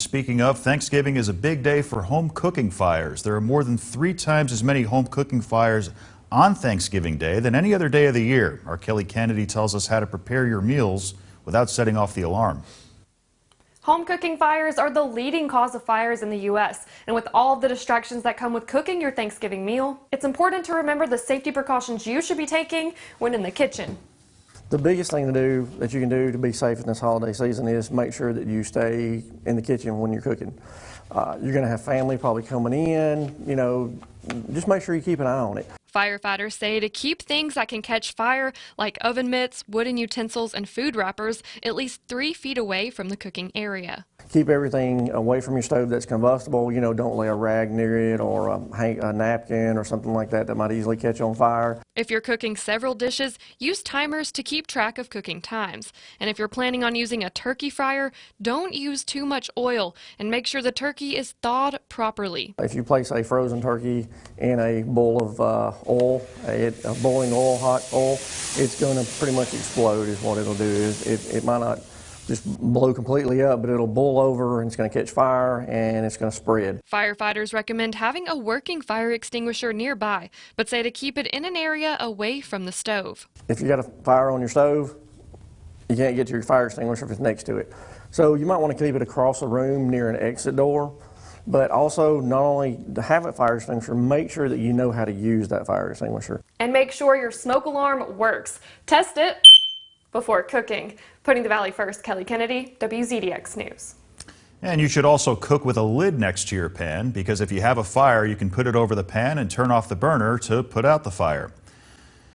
Speaking of, Thanksgiving is a big day for home cooking fires. There are more than 3 times as many home cooking fires on Thanksgiving Day than any other day of the year. Our Kelly Kennedy tells us how to prepare your meals without setting off the alarm. Home cooking fires are the leading cause of fires in the U.S. And with all of the distractions that come with cooking your Thanksgiving meal, it's important to remember the safety precautions you should be taking when in the kitchen. The biggest thing that you can do to be safe in this holiday season is make sure that you stay in the kitchen when you're cooking. You're going to have family probably coming in, just make sure you keep an eye on it. Firefighters say to keep things that can catch fire, like oven mitts, wooden utensils, and food wrappers, at least 3 feet away from the cooking area. Keep everything away from your stove that's combustible. Don't lay a rag near it or a napkin or something like that might easily catch on fire. If you're cooking several dishes, use timers to keep track of cooking times. And if you're planning on using a turkey fryer, don't use too much oil and make sure the turkey is thawed properly. If you place a frozen turkey in a bowl of oil, a boiling oil, hot oil, it's going to pretty much explode is what it'll do. It might not just blow completely up, but it'll boil over and it's going to catch fire and it's going to spread. Firefighters recommend having a working fire extinguisher nearby, but say to keep it in an area away from the stove. If you got a fire on your stove, you can't get to your fire extinguisher if it's next to it. So you might want to keep it across the room near an exit door, but also not only to have a fire extinguisher, make sure that you know how to use that fire extinguisher. And make sure your smoke alarm works. Test it before cooking. Putting the Valley first, Kelly Kennedy, WZDX News. And you should also cook with a lid next to your pan, because if you have a fire, you can put it over the pan and turn off the burner to put out the fire.